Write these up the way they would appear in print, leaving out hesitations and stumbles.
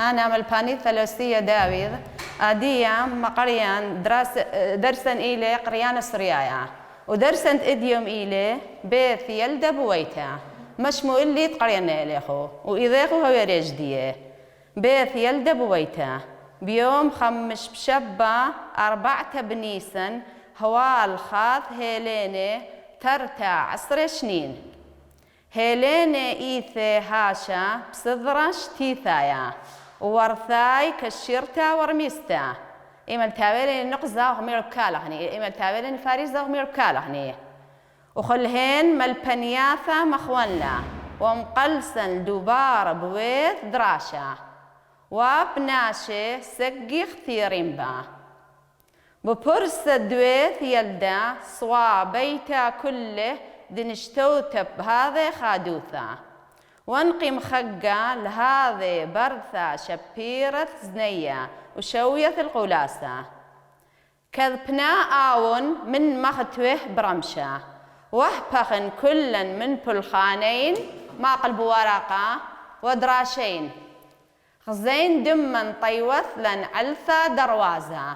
أنا ملباني ثلاثية داويذ أدية مقريان درسا إلي قريان سريايا ودرسا إديوم إلي بيث يلدى بويتا مشمو اللي تقريان إليخو وإذاخو هو رجديه بيث يلدى بويتا بيوم 5 بشبة 4 بنيسن هوال خاث هيليني ترتع 10 سنين هيليني إيثي هاشا بصدرش تيثايا وورثاي كشيرتا ورميستا إيمال تاويلين نقزا وغمير بكالهني إيمال تاويلين فاريزا وغمير بكالهني وخلهن مالبنياثا مخونا ومقلسن دوبار بويث دراشا وابناشي سقي اختيرين با ببرس دويث يلدا صوا بيتا كله دنشتوتب هذا خادوثا وانقم خقا لهذا برثا شبيرة زنية وشوية القلاسة كذبنا آون من مختوه برمشة وهبخن كلا من بلخانين ما قلب ورقة ودراشين خزين دمن طيوثلا علثا دروازة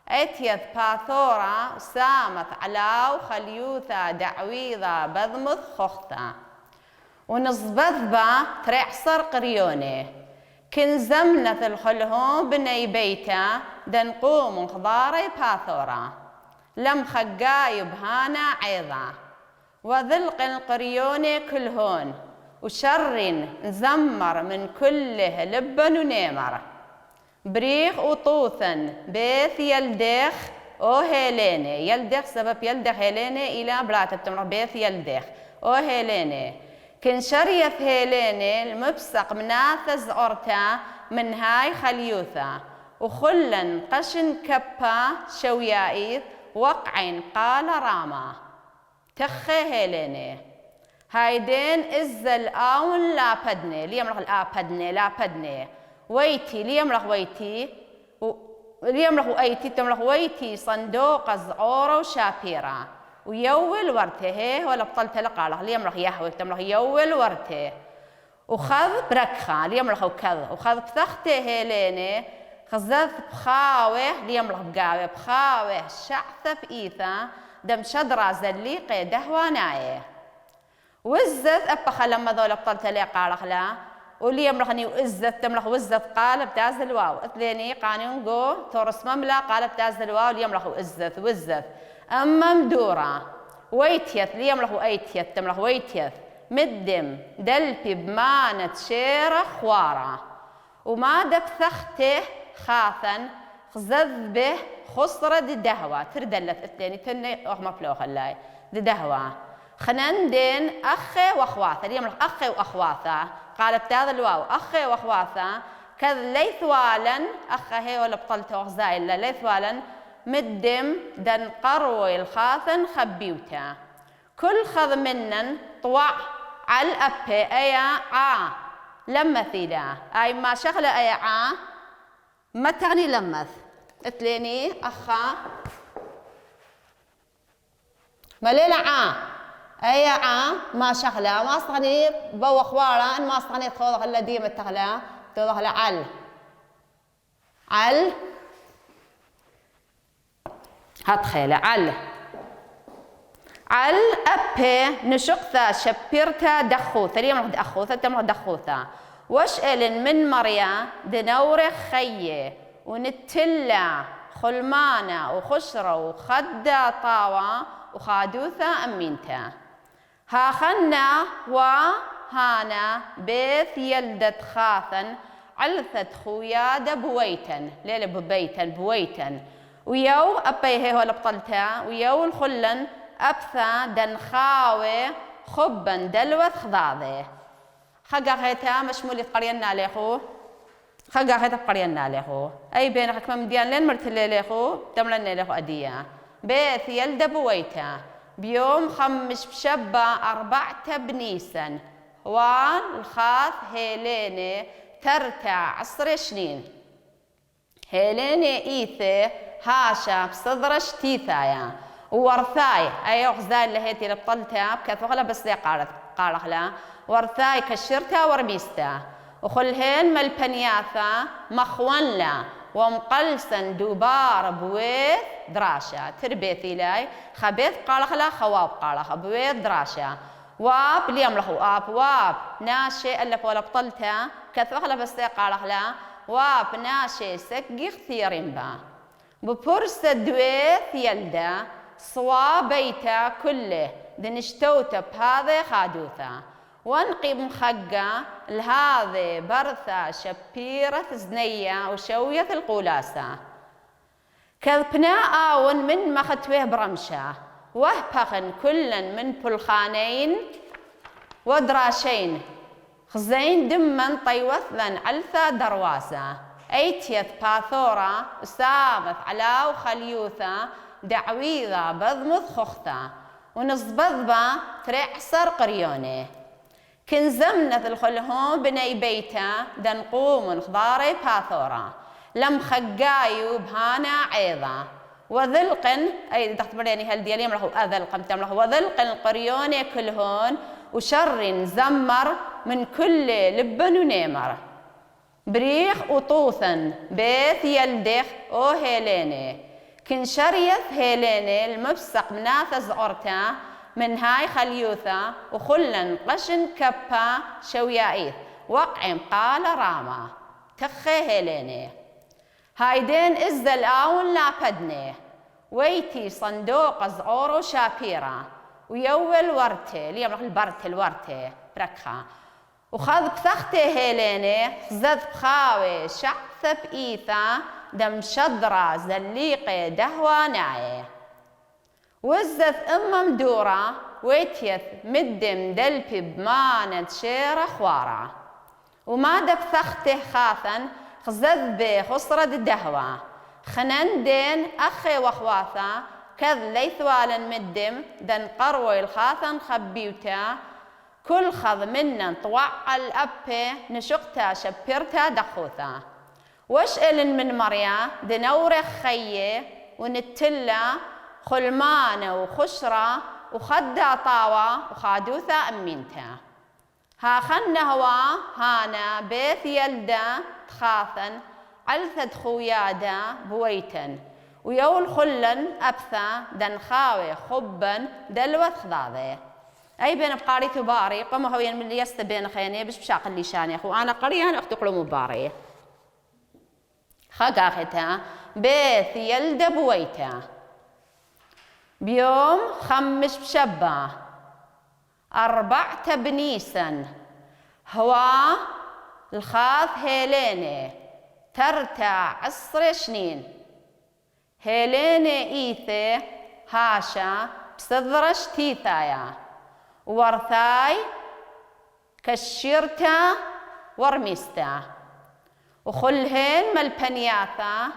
اتيث باثورا سامت علاو خليوثا دعويذا بذمث خختا ونصبذبا ترعصر قريوني كن زمنة الخلهون بني بيتا دنقوم خضاري باثورا لم خقايب هانا عيضا وذلق القريوني كلهون وشر نزمر من كله لبن ونيمر بريخ وطوثا بيث يلدخ او هيليني يلدخ سبب يلدخ هيليني الى براتب تمر بيث يلدخ او هيليني كن شريث هيليني المبسق مناثز أورتا من هاي خليوثا وخلا قشن كبا شويائيث وقعين قال راما تخي هيليني هايدين إزل آون لا بدني ليمرخ الآبدني لا بدني ويتي ليمرخ ويتي ليمرخ ويتي تمرخ ويتي صندوق زعورة وشابيرة ويول ورته ولا بطلت لقاله ليمرخ يهوي تمرخ يول ورته وخذ بركخة ليمرخ وكذا وخذ بثخته هيليني خزذ بخاوه ليمرخ بقاوه بخاوه شعث بإيثا دم شدرة زليقة دهوانايه وزت أبخ لما ذول بطلت لي قارخلا ولي يمرخني وزت تمرخ وزت قال بتاز الواو اثليني قانون جو تورس مملا قال بتاز الواو لي يمرخ وزت أما مدورة ويتيث لي يمرخ ويتيث تمرخ ويتيث مدم دلبي بمانة شيرة خوارة وما دبثخته خاثا خزذ به خسرة دهوة تردلت اثليني تني أخ مفلو خلاي دهوة خنندين أخي وأخواثة اليوم أخي وأخواثة قال بتاذ الواو أخي وأخواثة كذ ليثوالا أخي ولا بطلته غزايلا ليثوالا مدم دن قروي الخاثن خبيوتا كل خذ منن طوع على الأبي أيا لمثيلا أي ما شغلة أيا ما تعني لمث اتليني أخا مليلة أي ما شغلة ما استغني بو خوارا ما استغني توضح الذي متغلا توضح عل هتخيل عل أبي نشقثا شبيرتا دخوثا اليوم دخوثا تمر دخوثا وش إلن من مريا دنور خيه ونتلا خلمانة وخشرة وخدة طاوة وخادوثا أمينتا ها خنا وهانا بيث يلدت خاثا علثت خويا بويتا ليلة بويتا ويو أبيه ولا بطلتا ويو الخلن أبثا دنخاوي خبا دلوث خضاضي خقا خيتا مشمولي قرينا ليخو خقا خيتا قرينا ليخو أي بين حكمة مديان لين مرتلي ليخو تملن ليخو أديا بيث يلد بويتا بيوم 5 بشبة 4 بنيسن والخاث هيليني ترتع 10 سنين هيليني إيثي هاشا بصدرش تيثايا وورثاي أي غزاي اللي هيتي لبطلتها بكثوغلا بس لي قارخلا ورثاي كشرتا ورميستا وخلهن ملبنياثا مخونلا ومقلسن دوبار بويث دراشا تربيثي لاي خبيث قالخلا خواب قالخ بويث دراشا واب ليم له اب واب ناشي الا ولا بطلتها كثوخلا بس قالخلا واب ناشي سقي كثيرين با ببرس دويث يلدا صوابيتا كله دنشتوتا بهذا خادوثا وانقي مخقة لهذا برثة شبيرة زنية وشوية القولاسة كذبنا آون من مختوه برمشة وهبخن كلن من بلخانين ودراشين خزين دمن طيوثلن علثة درواسة ايتيث باثورة سامث علاو خليوثة دعويذة بذمث خخثة ونصبذبة ترعسر قريونه كنزمنة الخلهون بني بيتا دنقوم خضاري باثورا لم خقايو بهانا عيضا وذلقن اي تختبريني هالدياليم له اذلق متم له وذلقن القريون كلهون وشر زمر من كل لبن ونيمر بريخ وطوثا بيث يلدخ او هيليني كن شريث هيليني المبسق مناث زعرتا من هاي خليوثا وخلن قشن كبا شويايث وقعم قال راما تخي هيليني هايدين ازدل آون لا بدني ويتي صندوق زعورو شابيرا ويول ورتي اليوم البرت الورتي بركها وخذ بثختي هيليني خزذ بخاوي شعث بإيثا دم شضرة زليقي دهوة نايه وزث مدورة ويتيث مدم دلبي بمانة شيرة خوارة وما دبثخته خاثا خزذ به خسرة الدهوة خنندين أخي وخواثا كذ ليثوالا مدم دن قروي الخاثا خبيوتا كل خذ منا طوع الأبي نشقتا شبرتا دخوثا وشئل من مريا دنورخ خيه ونتلا خلمانة وخشرة وخدا طاوة وخادوثة أمينتا ها خن هوا هانا بيث يلدا تخاثن علثة خويادا بويتن ويول خلن أبثا دن خاوي خبا دلوث خضاضي أي بين بقاري تباري قم هوين من يست بين خياني بش بشاق اللي شاني أخو أنا قريان أختي قلو مباري خاقاختا بيث يلدا بويتا بيوم 5 بشبة 4 بنيسن هوا الخاث هيليني ترتع 10 سنين هيليني إيثي هاشا بصدرش تيثايا ورثاي كشيرتا ورميستا وخلهن ملبنياثا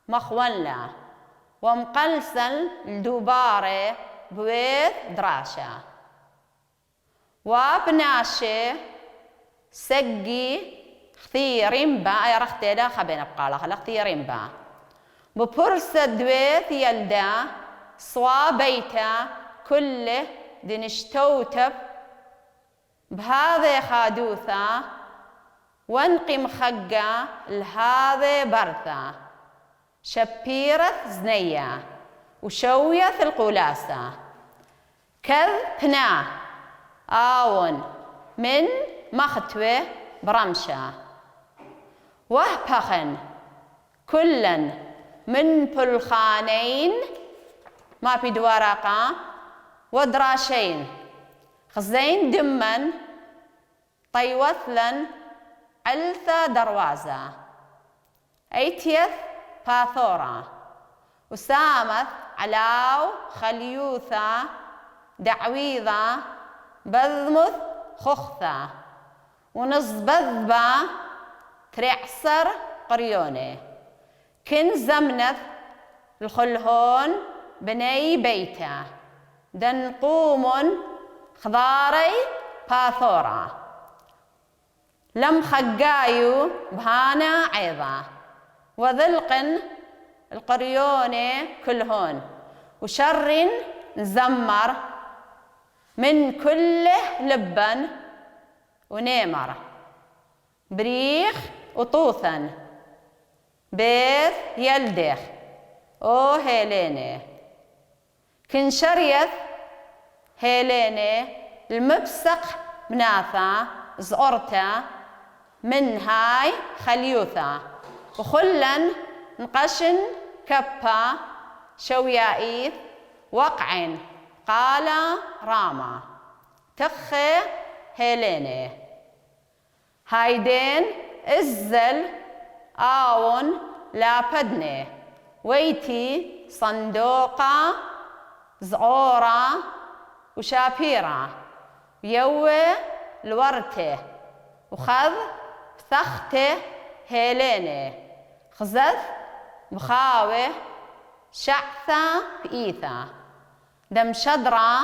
مخونلا ومقلسل الدوباري بويث دراشا وابناشي سقي خثيرين با اي رختي دا خبينا بقالا خلا خثيرين با ببرسة دويث يلدا صوابيتا كله دنشتوتب بهذا خادوثا وانقي مخقة لهذا برثا شبيرة زنية وشوية القولاسة كذ بنا آون من مختوة برمشة وهبخن كلن من بلخانين ما في دوارقة ودراشين خزين دمن طيوثلن علثة دروازة ايتيث باثورا وسامث علاو خليوثة دعويذة بذمث خخثة ونصبذبة ترعسر قريوني كن زمنث الخلهون بني بيتا دنقوم خضاري باثورا لم خقايو بهانا عيضا وذلقن القريوني كلهون وشر زمر من كله لبن ونيمر بريخ وطوثن بيث يلدخ أو هيليني كنشريث هيليني المبسق مناثا زورتا من هاي خليوثا وخلن نقشن كبا شويائيث وقعن قال راما تخي هيليني هايدين الزل آون لابدني ويتي صندوقة زعورة وشابيرة يوي الورته وخذ ثخته هيليني خزث بخاوه شعثة بإيثة دم شدرة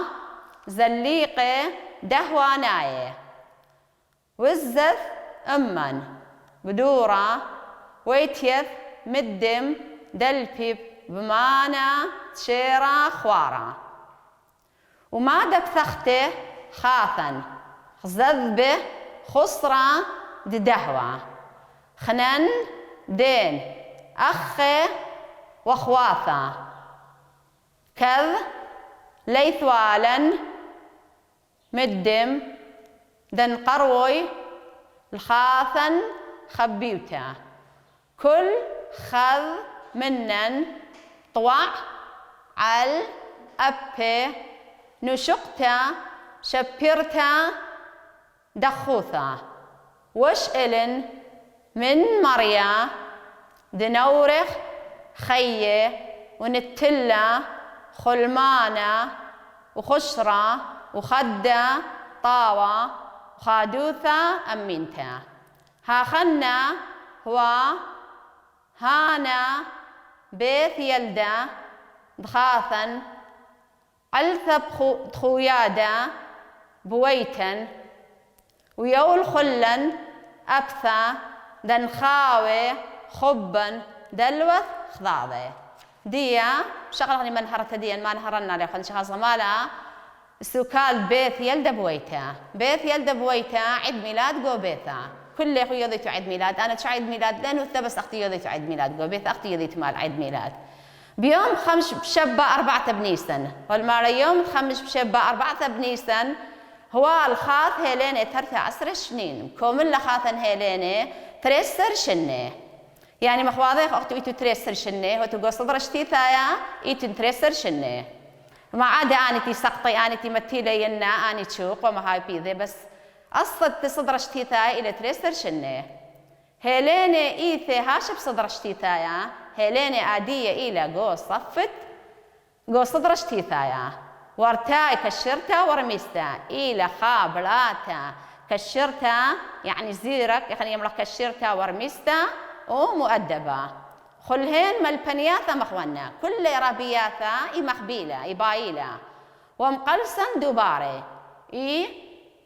زليقة دهواناية وزث أمن بدورة ويتيث مدم دلبيب بمانا تشيرا خوارا وما دبثخته خاثا خزذبه خسرة ددهوة خنن دين أخي وخواثا كذ ليثوالا مدم دن قروي الخاثن خبيوتا كل خذ منن طوع على أبي نشقتا شبيرتا دخوثا وش إلن من مريا دنورخ خيه ونتلا خلمانة وخشرة وخدة طاوة وخادوثة أمينتا هاخنا هو هانا بيث يلدا دخاثا علثب خويادا بويتن ويول خلن أبثى دنخاوي خبا دلوث خضاضي ديا شغلة من هرت ديا ما نهرنا لخن شخص مالا سكال بيث يلدا بويتا بيث يلدا بويتا عيد ميلاد جو بيثا كل اخوي يضيتو عيد ميلاد انا عيد ميلاد لانه بس اختي يضيتو عيد ميلاد جو بيث اختي يضيت مال عيد ميلاد بيوم خمس بشبة 4 بنيسن والمال يوم خمس بشبة 4 بنيسن هو الخاث هيليني ترثى 10 سنين كومل لخاثن هيليني تريسر شنه يعني مخواضيخ اختو ايتو تريسر شنه وتقول صدرشتي ثايا ايتو تريسر شنه ما عاد اني سقطي اني متيلي ينا اني تشوق وما هاي بيذي بس اصد صدرشتي ثايا الى تريسر شنه هيليني ايثي هاشب صدرشتي ثايا هيليني عادية الى جو صفت جو صدرشتي ثايا ورتاي كشرتا ورميستا الى خابلاتا كشرتا يعني زيرك يعني يملك كشرتا ورميستا ومؤدبة خلهن ملبنياثا مخوانا كل ربياثا مخبيلة بايلة ومقلسا دوباري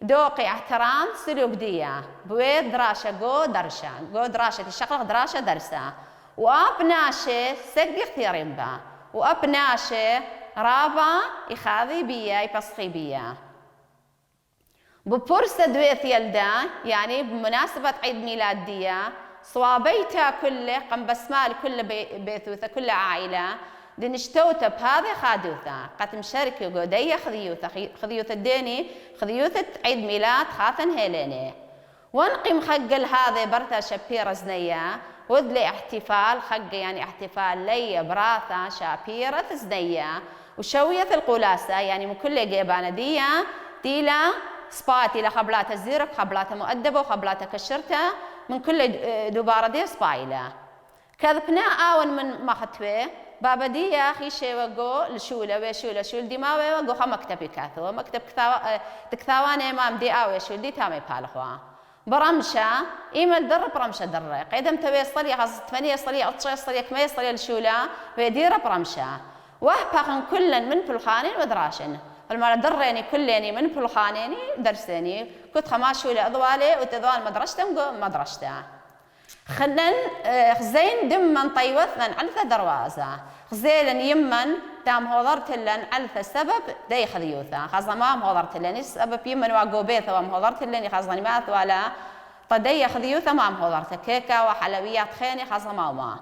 دوقي احترام سلوك ديا بويد دراشة جو دراشة الشقلق دراشة درسة وابناشة سقي اختيارين با وابناشة رابا يخاذي بيا يفسخي بيا ببرسة دويث يلدا يعني بمناسبة عيد ميلاد ديا صوابيتا كله قم بسمال كل بيثوثة كل عائلة دنشتوتا بهذه خادوثة قد مشاركة قودية خذيوثة الديني خذيوثة عيد ميلاد خاثن هيليني ونقيم خقل هذا برتا شابيرة زنية ودلي احتفال خق يعني احتفال لي براثة شابيرة زنية وشوية القلاسة يعني من كل جيبانة ديلا سباتي لخبلات الزيرك خبلات مؤدبة وخبلات كشرتة من كل دوبارة دي سبايلة كذبنا آون من مختوى بابا دي يا أخي شيء وجو لشولة وشول دي ما وجو خا مكتبي كاثو مكتب تكثاوانة إمام دي أو شول دي تامي بالخوا برمشة إيميل در برمشة در قيدم تبي صلي خاص 8 صلي 10 صلي كم صلي لشولة ويدير برمشة وهبخن كلن من بالخانين ودراشن المرة دريني كلني من بالخانيني درسني كنت خماش ولا أضوالي وتضوال مدرشتم مدرشته خلن خزين دمن طيوثن علثة دروازة خزيلن يمن تام هوضرت لن علثة سبب دي خذيوثا خاصة ما هوضرت لن السبب يمن واقو بيثا وام هوضرت لن خاصة ما ولا طدي خذيوثا ما مهضرت كيكا وحلويات خيني خاصة ما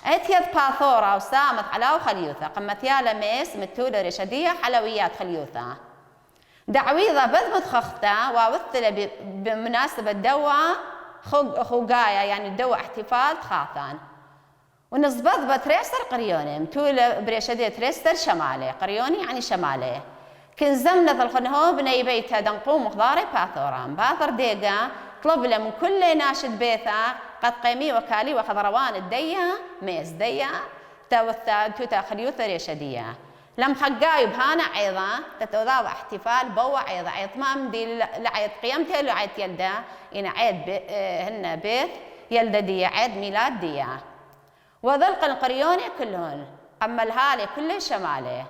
اتيت باثورا وسامت على خليوثا قمت يا لميس متولة رشدية حلويات خليوثا دعويضة بذمت خختا ووثل بمناسبة دوا خوقايا يعني دوا احتفال خاثان ونصبت بتريستر قريوني متولة برشدية تريستر شمالي قريوني يعني شمالي كن زمنة الخنهو بني بيتا دنقوم مخضاري باثورا باثر ديقا طلب له من كل ناشد بيثا قد قيمي وكالي وخضروان الديا ميز ديا توثا توتا خليوثا ريشدية لم خقاي بهانا عيضا تتوضاض احتفال بوا عيضا عيض ما مدي لعيد قيمته لعيد يلدا إن عيد هن بيث يلدا ديا عيد ميلاد ديا وذلق القريوني كلهن أما الهالي كل شمالي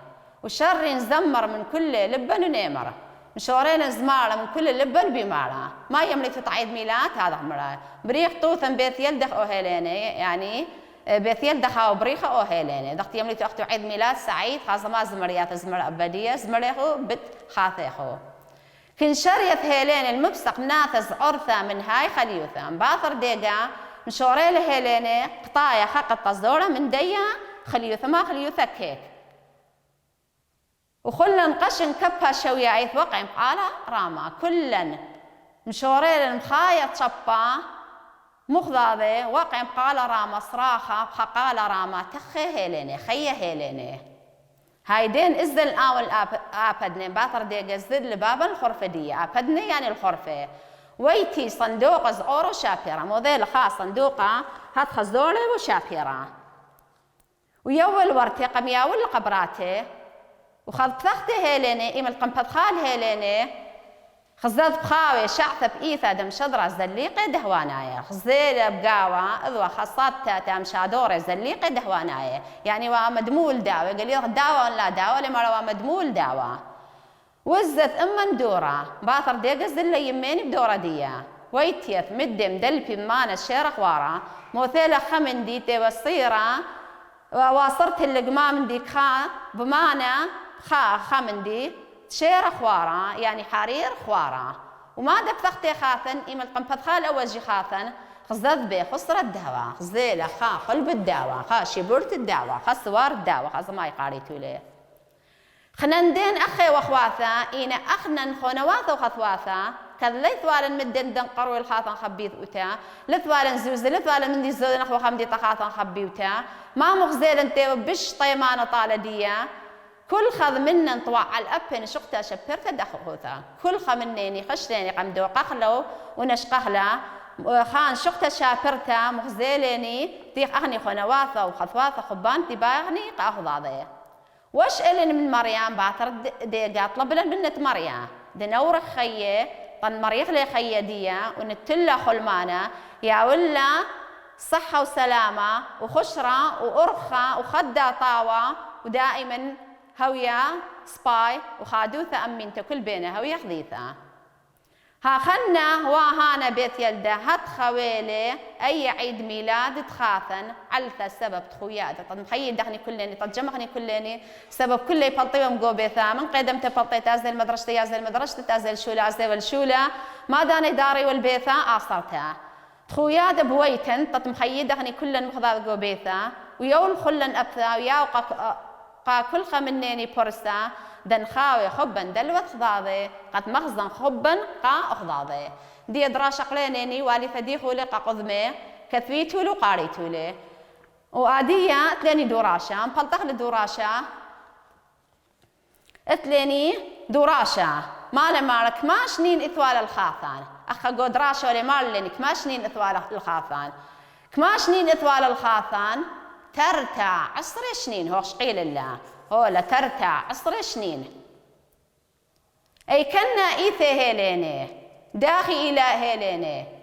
وشر زمر من كل لبن ونيمر مشورين زمارة من كل لبن بمارة ما يملك تعيد ميلاد هذا مرة بريخ طوثا بيت يلدخ أو هيليني يعني بيت يلدخ أو بريخة أو هيليني دخت يملك أختو عيد ميلاد سعيد خاصة ما زمريات زمر أبدية زمريخو بت خاثيخو كن شريت هيليني المبسق ناثز عرثة من هاي خليوثا باثر ديقا مشورين هيليني قطايا خاقة تصدورة من ديا خليوثا ما خليوثا كيك وخلن قشن كبها شوية عيث وقع مقالة راما كلن مشورين مخايط شبا مخضاضي وقع مقالة راما صراخة بخقالة راما تخي هيليني خيه هيليني هايدين ازل اول ابدني باثر ديق ازل لبابا الخرفة دي ابدني يعني الخرفة ويتي صندوق زعور وشابيرة موديل خاص صندوقة هات خزدولي وشابيرة ويول ورتي قمياول قبراتي وخذ ثختي هيليني إيم القنبطخال هيليني خزاد بخاوي شعثة بإيثا دم شدرة زليقي دهوانايا خزيلة بقاوة إذوا خاصات تام شادورة زليقي دهوانايا يعني ومدمول داوة قال لي داوة ولا داوة لما روا مدمول داوة وزت أما ندورة باثر ديقة زلة يميني بدورة ديا ويتيث مدي مدلبي بمانا الشيرة خوارة موثيلة خمن ديتي والصيرة وواصرت اللقمام ديك خا بمانا خامندي شيرة خوارة يعني حرير خوارة وما دك ثختي خاثن إيم القنبطخال أول جي خاثن خزد بي خسرة الدهوة خزيلة خا قلب الدعوة خا شبرت الدعوة خا سوار الدعوة خا زماي قاريتو ليه خنندين أخي وأخواثا إينا أخنن خونواثا وخثواثا كذ ليثوالن مدن دن قروي الخاثن خبيث أوتا لثوالن زوز لثوالن من دي زوز نخو خمدي تخاثن خبيوتا ما مغزيل انت بش طيمان طالدية كل خذ منن طوع على الأبن شقتا شبرتا دخوثا كل خ منيني خشتيني قمدو قخلو ونشقخلا خان شقتا شابرتا مغزيليني تيخ أغني خونواثا وخثواثا خبان تباغني قاخضاضي واش إلن من مريم باثر ديقا طلبنا منت مريم دنور خيه طن مريخ لي خيه ديا ونتلا خلمانا يا ولا صحة وسلامة وخشرة وأرخة وخدة طاوة ودائما هوية سباي وخادوثة أمينته كل بينه هوية خذيثة ها خلنا وهانا بيت يلده هات خويلي أي عيد ميلاد تخاثن علثة سبب تخوياته طب مخيل دخني كلني طب جمخني كلني سبب كله يبلطيهم قوبيثا من قدمت بلطيت أزل مدرستي أزل مدرستي أزل شولة أزل والشولة ما داني داري والبيثا آصرتها تخوياد بويتن طب مخيل دخني كلن مخضاض قوبيثا ويول خلن أبثا وياو قا كل خمنيني برسا دن خاوي خبا دلوت خضاضي قد مخزن خبا قا أخضاضي دي دراش قلينيني والي ثديخو لي قا قضمي كثويتو لو قاريتو لي وآدية تليني دوراشا مبلطخ لدوراشا اتليني دوراشا مالا مالك ما شنين إثوال الخاثان أخا قدراشا ولي مال ليني كما شنين إثوال الخاثان كما شنين إثوال الخاثان ترتع 10 سنين هو شقيل الله هو لا ترتع 10 سنين أي كنا إيثي هيليني داخي إلى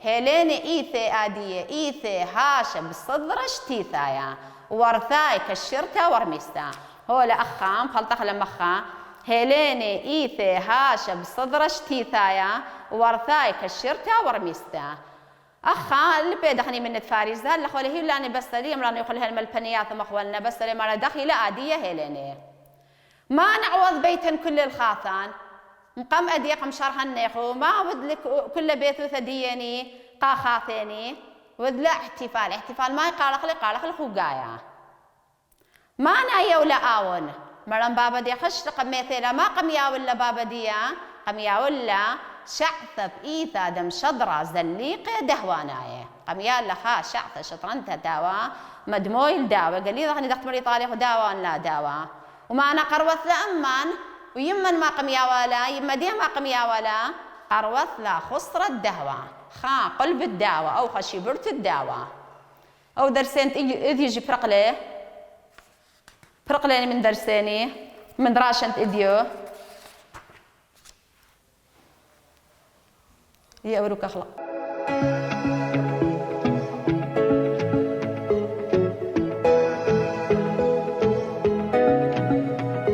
هيليني إيثي آدية إيثي هاشا بالصدر اشتيثايا ورثاي كالشرطة ورميستا هو لا أخام خلطخ لمخا هيليني إيثي هاشا بالصدر اشتيثايا ورثاي كالشرطة ورميستا أخا اللي بيدخني من فارزة اللي خولي هي لاني بس لي مراني يخليها الملبنيات مخولنا بس لي مرة دخيلة عادية هيليني ما نعوض بيتن كل الخاثان مقام أديق مشارها النيخو ما عود لك كل بيت وثديني قاخا ثاني وذلا احتفال ما قارخ لي خوقايا ما أنا يولا آون مرم بابا دي خش رقم مثلا ما قم ياولا بابا ديا قم ياولا شعث بإيثا دم شضرة زليقة دهواناية قم يالا خا شعث شطرنتها داوا مدمويل داوا قال لي ضغني دخت مري طاريخ داوا لا داوا وما أنا قروث لأمان ويمن ما قم ياولا يما دي ما قم ياولا قروث لا خسرة الدهوة خا قلب الداوا أو خشي برت الداوا أو درسين إذ يجي فرقلاني من درساني من راشنت إديو يا أوروك أخلاق